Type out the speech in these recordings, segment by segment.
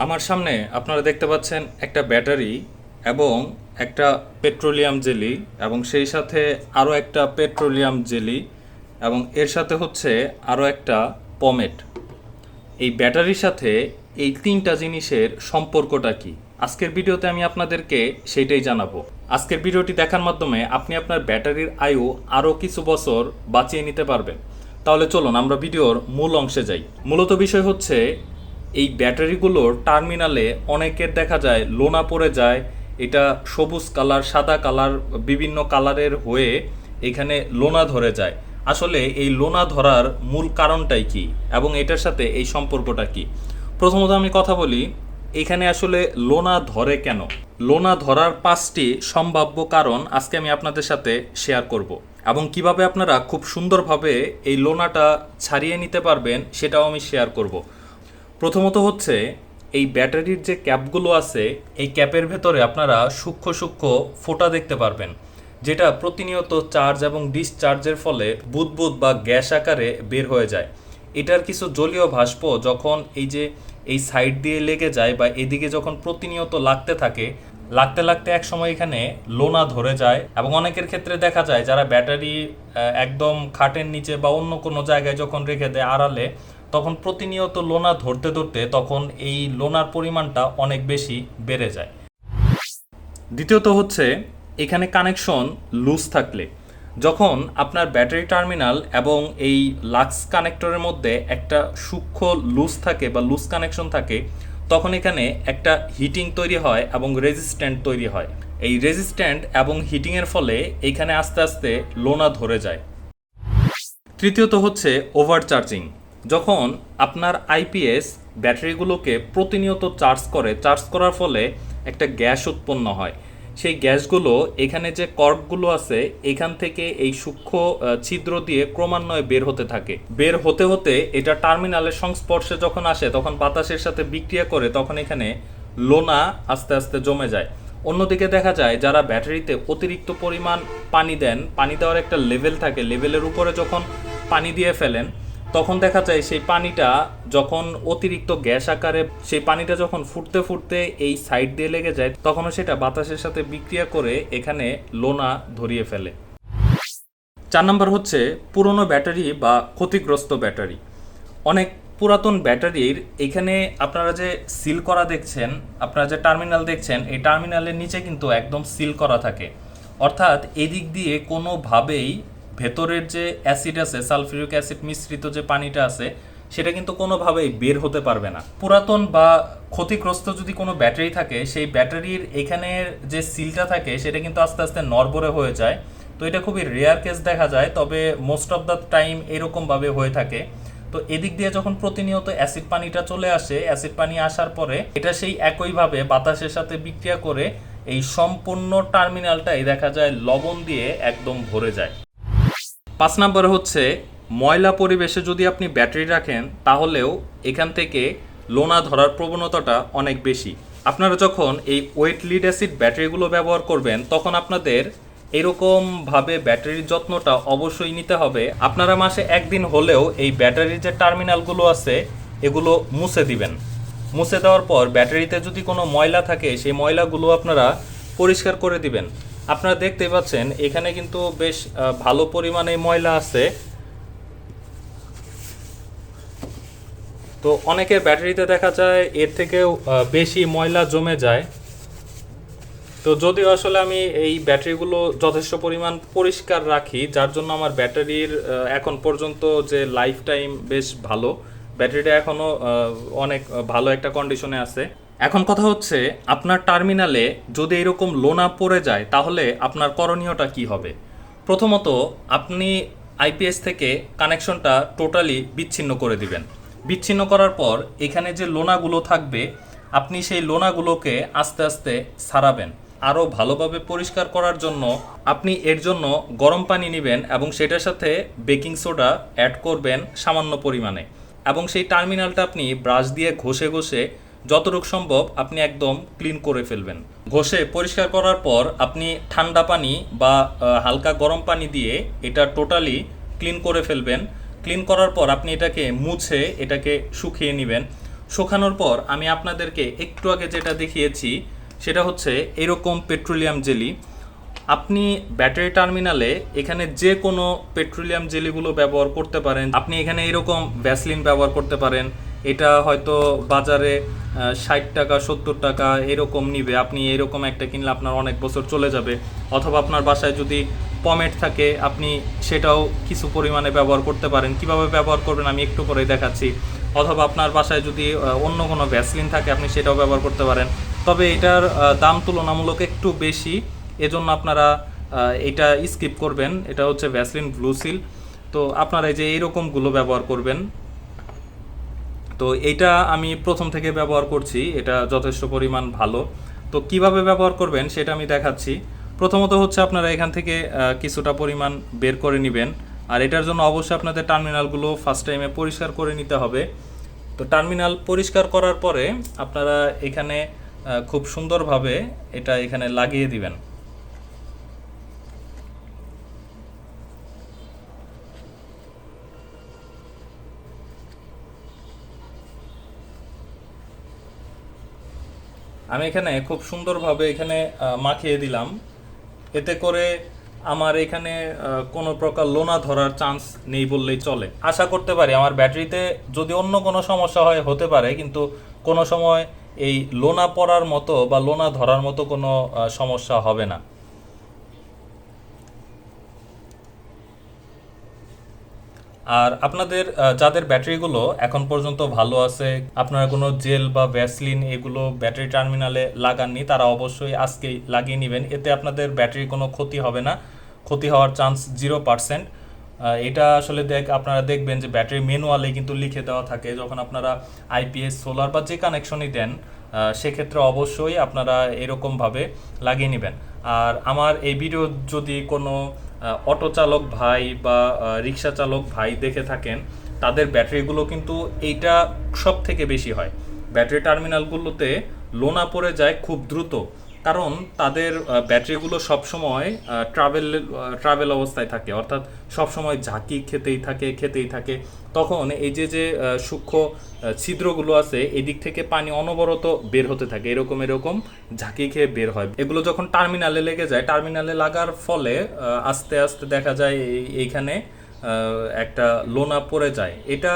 আমার সামনে আপনারা দেখতে পাচ্ছেন একটা ব্যাটারি এবং একটা পেট্রোলিয়াম জেলি এবং সেই সাথে আরও একটা পেট্রোলিয়াম জেলি এবং এর সাথে হচ্ছে আরও একটা পমেট। এই ব্যাটারির সাথে এই তিনটা জিনিসের সম্পর্কটা কি? আজকের ভিডিওতে আমি আপনাদেরকে সেইটাই জানাবো। আজকের ভিডিওটি দেখার মাধ্যমে আপনি আপনার ব্যাটারির আয়ু আরও কিছু বছর বাঁচিয়ে নিতে পারবেন। তাহলে চলুন আমরা ভিডিওর মূল অংশে যাই। মূলত বিষয় হচ্ছে এই ব্যাটারিগুলোর টার্মিনালে অনেকের দেখা যায় লোনা পড়ে যায়। এটা সবুজ কালার, সাদা কালার, বিভিন্ন কালারের হয়ে এখানে লোনা ধরে যায়। আসলে এই লোনা ধরার মূল কারণটাই কি এবং এটার সাথে এই সম্পর্কটা কি? প্রথমত আমি কথা বলি এখানে আসলে লোনা ধরে কেন। লোনা ধরার 5টি সম্ভাব্য কারণ আজকে আমি আপনাদের সাথে শেয়ার করব এবং কিভাবে আপনারা খুব সুন্দরভাবে এই লোনাটা ছাড়িয়ে নিতে পারবেন সেটাও আমি শেয়ার করব। প্রথমত হচ্ছে এই ব্যাটারির যে ক্যাপগুলো আছে এই ক্যাপের ভেতরে আপনারা সূক্ষ্ম সূক্ষ্ম ফোঁটা দেখতে পারবেন, যেটা প্রতিনিয়ত চার্জ এবং ডিসচার্জের ফলে বুদবুদ বা গ্যাস আকারে বের হয়ে যায়। এটার কিছু জলীয় ভাস্প যখন এই সাইড দিয়ে লেগে যায় বা এদিকে যখন প্রতিনিয়ত লাগতে থাকে, লাগতে লাগতে এক সময় এখানে লোনা ধরে যায় এবং অনেকের ক্ষেত্রে দেখা যায় যারা ব্যাটারি একদম খাটের নিচে বা অন্য কোনো জায়গায় যখন রেখে দেয় আড়ালে, তখন প্রতিনিয়ত লোনা ধরতে ধরতে তখন এই লোনার পরিমাণটা অনেক বেশি বেড়ে যায়। দ্বিতীয়ত হচ্ছে এখানে কানেকশন লুজ থাকলে, যখন আপনার ব্যাটারি টার্মিনাল এবং এই লাক্স কানেক্টরের মধ্যে একটা সূক্ষ্ম লুজ থাকে বা লুজ কানেকশন থাকে, তখন এখানে একটা হিটিং তৈরি হয় এবং রেজিস্ট্যান্ট তৈরি হয়। এই রেজিস্ট্যান্ট এবং হিটিংয়ের ফলে এইখানে আস্তে আস্তে লোনা ধরে যায়। তৃতীয়ত হচ্ছে ওভারচার্জিং। যখন আপনার আইপিএস ব্যাটারিগুলোকে প্রতিনিয়ত চার্জ করার ফলে একটা গ্যাস উৎপন্ন হয়। সেই গ্যাসগুলো এখানে যে কর্কগুলো আছে এখান থেকে এই সূক্ষ্ম ছিদ্র দিয়ে ক্রমান্বয়ে বের হতে থাকে। বের হতে হতে এটা টার্মিনালের সংস্পর্শে যখন আসে তখন বাতাসের সাথে বিক্রিয়া করে তখন এখানে লোনা আস্তে আস্তে জমে যায়। অন্যদিকে দেখা যায় যারা ব্যাটারিতে অতিরিক্ত পরিমাণ পানি দেন, পানি দেওয়ার একটা লেভেল থাকে, লেভেলের উপরে যখন পানি দিয়ে ফেলেন তখন দেখা যায় সেই পানিটা যখন অতিরিক্ত গ্যাস আকারে সেই পানিটা যখন ফুটতে ফুটতে এই সাইড দিয়ে লেগে যায় তখনও সেটা বাতাসের সাথে বিক্রিয়া করে এখানে লোনা ধরিয়ে ফেলে। 4 নম্বর হচ্ছে পুরনো ব্যাটারি বা ক্ষতিগ্রস্ত ব্যাটারি। অনেক পুরাতন ব্যাটারির এখানে আপনারা যে সিল করা দেখছেন, আপনারা যে টার্মিনাল দেখছেন, এই টার্মিনালের নিচে কিন্তু একদম সিল করা থাকে। অর্থাৎ এদিক দিয়ে কোনোভাবেই ভেতরের যে অ্যাসিড আছে, সালফিউরিক অ্যাসিড মিশ্রিত যে পানিটা আছে, সেটা কিন্তু কোনোভাবেই বের হতে পারবে না। পুরাতন বা ক্ষতিগ্রস্ত যদি কোনো ব্যাটারি থাকে, সেই ব্যাটারির এখানের যে সিলটা থাকে সেটা কিন্তু আস্তে আস্তে নড়বড়ে হয়ে যায়। তো এটা খুবই রেয়ার কেস দেখা যায়, তবে মোস্ট অফ দ্য টাইম এরকমভাবে হয়ে থাকে। তো এদিক দিয়ে যখন প্রতিনিয়ত অ্যাসিড পানিটা চলে আসে, অ্যাসিড পানি আসার পরে এটা সেই একইভাবে বাতাসের সাথে বিক্রিয়া করে এই সম্পূর্ণ টার্মিনালটাই দেখা যায় লবণ দিয়ে একদম ভরে যায়। 5 নম্বরে হচ্ছে ময়লা পরিবেশে যদি আপনি ব্যাটারি রাখেন তাহলেও এখান থেকে লোনা ধরার প্রবণতাটা অনেক বেশি। আপনারা যখন এই ওয়েট লিড অ্যাসিড ব্যাটারিগুলো ব্যবহার করবেন তখন আপনাদের এরকমভাবে ব্যাটারির যত্নটা অবশ্যই নিতে হবে। আপনারা মাসে একদিন হলেও এই ব্যাটারির যে টার্মিনালগুলো আছে এগুলো মুছে দিবেন। মুছে দেওয়ার পর ব্যাটারিতে যদি কোনো ময়লা থাকে সেই ময়লাগুলো আপনারা পরিষ্কার করে দিবেন। আপনারা দেখতেই পাচ্ছেন এখানে কিন্তু বেশ ভালো পরিমাণে ময়লা আছে। তো অনেকের ব্যাটারিতে দেখা যায় এর থেকেও বেশি ময়লা জমে যায়। তো যদিও আসলে আমি এই ব্যাটারিগুলো যথেষ্ট পরিমাণ পরিষ্কার রাখি, যার জন্য আমার ব্যাটারির এখন পর্যন্ত যে লাইফ টাইম বেশ ভালো, ব্যাটারিটা এখনও অনেক ভালো একটা কন্ডিশনে আছে। এখন কথা হচ্ছে আপনার টার্মিনালে যদি এরকম লোনা পড়ে যায় তাহলে আপনার করণীয়টা কি হবে? প্রথমত আপনি আইপিএস থেকে কানেকশনটা টোটালি বিচ্ছিন্ন করে দিবেন। বিচ্ছিন্ন করার পর এখানে যে লোনাগুলো থাকবে আপনি সেই লোনাগুলোকে আস্তে আস্তে ছাড়াবেন। আরও ভালোভাবে পরিষ্কার করার জন্য আপনি এর জন্য গরম পানি নেবেন এবং সেটার সাথে বেকিং সোডা অ্যাড করবেন সামান্য পরিমাণে এবং সেই টার্মিনালটা আপনি ব্রাশ দিয়ে ঘষে ঘষে যতটুকু সম্ভব আপনি একদম ক্লিন করে ফেলবেন। ঘষে পরিষ্কার করার পর আপনি ঠান্ডা পানি বা হালকা গরম পানি দিয়ে এটা টোটালি ক্লিন করে ফেলবেন। ক্লিন করার পর আপনি এটাকে মুছে এটাকে শুকিয়ে নেবেন। শুকানোর পর আমি আপনাদেরকে একটু আগে যেটা দেখিয়েছি সেটা হচ্ছে এরকম পেট্রোলিয়াম জেলি। আপনি ব্যাটারি টার্মিনালে এখানে যে কোনো পেট্রোলিয়াম জেলিগুলো ব্যবহার করতে পারেন। আপনি এখানে এরকম ভ্যাসলিন ব্যবহার করতে পারেন। এটা হয়তো বাজারে 60 টাকা 70 টাকা এরকম নিবে। আপনি এরকম একটা কিনলে আপনার অনেক বছর চলে যাবে। অথবা আপনার বাসায় যদি পমেট থাকে আপনি সেটাও কিছু পরিমাণে ব্যবহার করতে পারেন। কিভাবে ব্যবহার করবেন আমি একটু পরেই দেখাচ্ছি। অথবা আপনার বাসায় যদি অন্য কোনো ভ্যাসলিন থাকে আপনি সেটাও ব্যবহার করতে পারেন। তবে এটার দাম তুলনামূলক একটু বেশি, এজন্য আপনারা এটা স্কিপ করবেন। এটা হচ্ছে ভ্যাসলিন ব্লু সিল। তো আপনারা এই যে এইরকমগুলো ব্যবহার করবেন। তো এইটা আমি প্রথম থেকে ব্যবহার করছি, এটা যথেষ্ট পরিমাণ ভালো। তো কিভাবে ব্যবহার করবেন সেটা আমি দেখাচ্ছি। প্রথমত হচ্ছে আপনারা এখান থেকে কিছুটা পরিমাণ বের করে নেবেন। আর এটার জন্য অবশ্যই আপনাদের টার্মিনালগুলো ফার্স্ট টাইমে পরিষ্কার করে নিতে হবে। তো টার্মিনাল পরিষ্কার করার পরে আপনারা এখানে খুব সুন্দরভাবে এটা এখানে লাগিয়ে দিবেন। আমি এখানে খুব সুন্দরভাবে এখানে মাখিয়ে দিলাম। এতে করে আমার এখানে কোনো প্রকার লোনা ধরার চান্স নেই বললেই চলে। আশা করতে পারি আমার ব্যাটারিতে যদি অন্য কোনো সমস্যা হয় হতে পারে, কিন্তু কোনো সময় এই লোনা পড়ার মতো বা লোনা ধরার মতো কোনো সমস্যা হবে না। আর আপনাদের যাদের ব্যাটারিগুলো এখন পর্যন্ত ভালো আছে, আপনারা কোনো জেল বা ভ্যাসলিন এগুলো ব্যাটারি টার্মিনালে লাগাননি, তারা অবশ্যই আজকেই লাগিয়ে নেবেন। এতে আপনাদের ব্যাটারির কোনো ক্ষতি হবে না, ক্ষতি হওয়ার চান্স 0%। এটা আসলে আপনারা দেখবেন যে ব্যাটারি ম্যানুয়ালে কিন্তু লিখে দেওয়া থাকে। যখন আপনারা আইপিএস সোলার বা যে কানেকশনই দেন সেক্ষেত্রে অবশ্যই আপনারা এরকমভাবে লাগিয়ে নেবেন। আর আমার এই ভিডিও যদি কোনো অটো চালক ভাই বা রিক্সা চালক ভাই দেখে থাকেন, তাদের ব্যাটারিগুলো কিন্তু এইটা সব থেকে বেশি হয়। ব্যাটারি টার্মিনালগুলোতে লোনা পড়ে যায় খুব দ্রুত, কারণ তাদের ব্যাটারিগুলো সবসময় ট্রাভেল অবস্থায় থাকে, অর্থাৎ সবসময় ঝাঁকি খেতেই থাকে। তখন এই যে সূক্ষ্ম ছিদ্রগুলো আছে এদিক থেকে পানি অনবরত বের হতে থাকে, এরকম ঝাঁকি খেয়ে বের হয়। এগুলো যখন টার্মিনালে লেগে যায়, টার্মিনালে লাগার ফলে আস্তে আস্তে দেখা যায় এইখানে একটা লোনা পড়ে যায়। এটা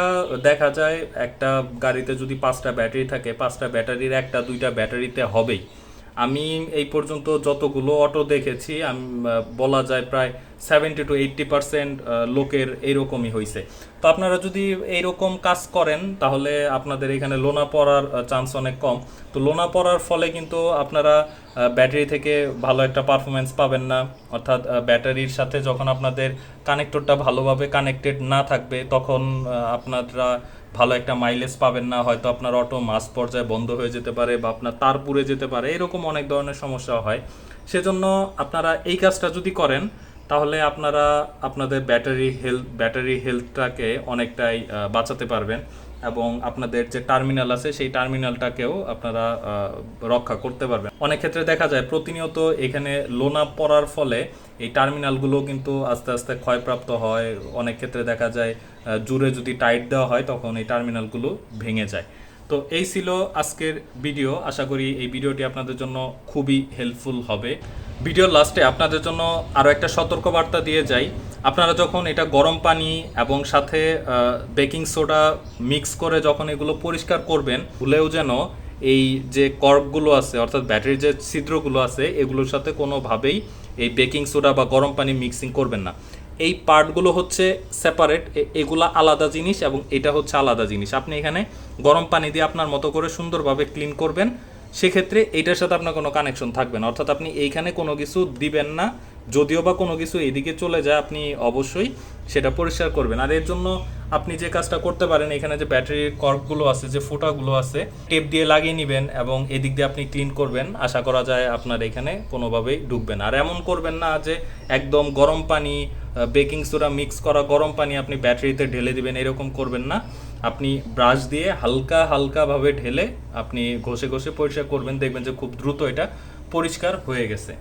দেখা যায় একটা গাড়িতে যদি 5টা ব্যাটারি থাকে, 5টা ব্যাটারির 1টা 2টা ব্যাটারিতে হবেই। আমি এই পর্যন্ত যতগুলো অটো দেখেছি আমি বলা যায় প্রায় 70-80% লোকের এইরকমই হয়েছে। তো আপনারা যদি এইরকম কাজ করেন তাহলে আপনাদের এখানে লোনা পড়ার চান্স অনেক কম। তো লোনা পড়ার ফলে কিন্তু আপনারা ব্যাটারি থেকে ভালো একটা পারফরমেন্স পাবেন না। অর্থাৎ ব্যাটারির সাথে যখন আপনাদের কানেক্টরটা ভালোভাবে কানেক্টেড না থাকবে তখন আপনারা ভালো একটা মাইলেজ পাবেন না। হয়তো আপনার অটো মাঝ পর্যায়ে বন্ধ হয়ে যেতে পারে বা আপনার তার পুড়ে যেতে পারে, এরকম অনেক ধরনের সমস্যা হয়। সেজন্য আপনারা এই কাজটা যদি করেন তাহলে আপনারা আপনাদের ব্যাটারি হেলথটাকে অনেকটাই বাঁচাতে পারবেন এবং আপনাদের যে টার্মিনাল আছে সেই টার্মিনালটাকেও আপনারা রক্ষা করতে পারবেন। অনেক ক্ষেত্রে দেখা যায় প্রতিনিয়ত এখানে লোনা পড়ার ফলে এই টার্মিনালগুলো কিন্তু আস্তে আস্তে ক্ষয়প্রাপ্ত হয়। অনেক ক্ষেত্রে দেখা যায় জুড়ে যদি টাইট দেওয়া হয় তখন এই টার্মিনালগুলো ভেঙে যায়। তো এই ছিল আজকের ভিডিও। আশা করি এই ভিডিওটি আপনাদের জন্য খুবই হেল্পফুল হবে। ভিডিওর লাস্টে আপনাদের জন্য আরও একটা সতর্কবার্তা দিয়ে যাই। আপনারা যখন এটা গরম পানি এবং সাথে বেকিং সোডা মিক্স করে যখন এগুলো পরিষ্কার করবেন, ভুলেও যেন এই যে কর্কগুলো আছে অর্থাৎ ব্যাটারির যে ছিদ্রগুলো আছে এগুলোর সাথে কোনোভাবেই এই বেকিং সোডা বা গরম পানি মিক্সিং করবেন না। এই পার্টগুলো হচ্ছে সেপারেট, এগুলা আলাদা জিনিস এবং এটা হচ্ছে আলাদা জিনিস। আপনি এখানে গরম পানি দিয়ে আপনার মতো করে সুন্দরভাবে ক্লিন করবেন, সেক্ষেত্রে এইটার সাথে আপনার কোনো কানেকশন থাকবে না। অর্থাৎ আপনি এইখানে কোনো কিছু দিবেন না, যদিও বা কোনো কিছু এইদিকে চলে যায় আপনি অবশ্যই সেটা পরিষ্কার করবেন। আর এর জন্য আপনি যে কাজটা করতে পারেন, এখানে যে ব্যাটারির কর্কগুলো আছে, যে ফুটাগুলো আছে, টেপ দিয়ে লাগিয়ে নেবেন এবং এদিক দিয়ে আপনি ক্লিন করবেন। আশা করা যায় আপনার এখানে কোনোভাবেই ঢুকবে না। আর এমন করবেন না যে একদম গরম পানি বেকিং সোডা মিক্স করা গরম পানি আপনি ব্যাটারিতে ঢেলে দিবেন, এরকম করবেন না। আপনি ব্রাশ দিয়ে হালকাভাবে ঢেলে আপনি ঘষে পরিষ্কার করবেন, দেখবেন যে খুব দ্রুত এটা পরিষ্কার হয়ে গেছে।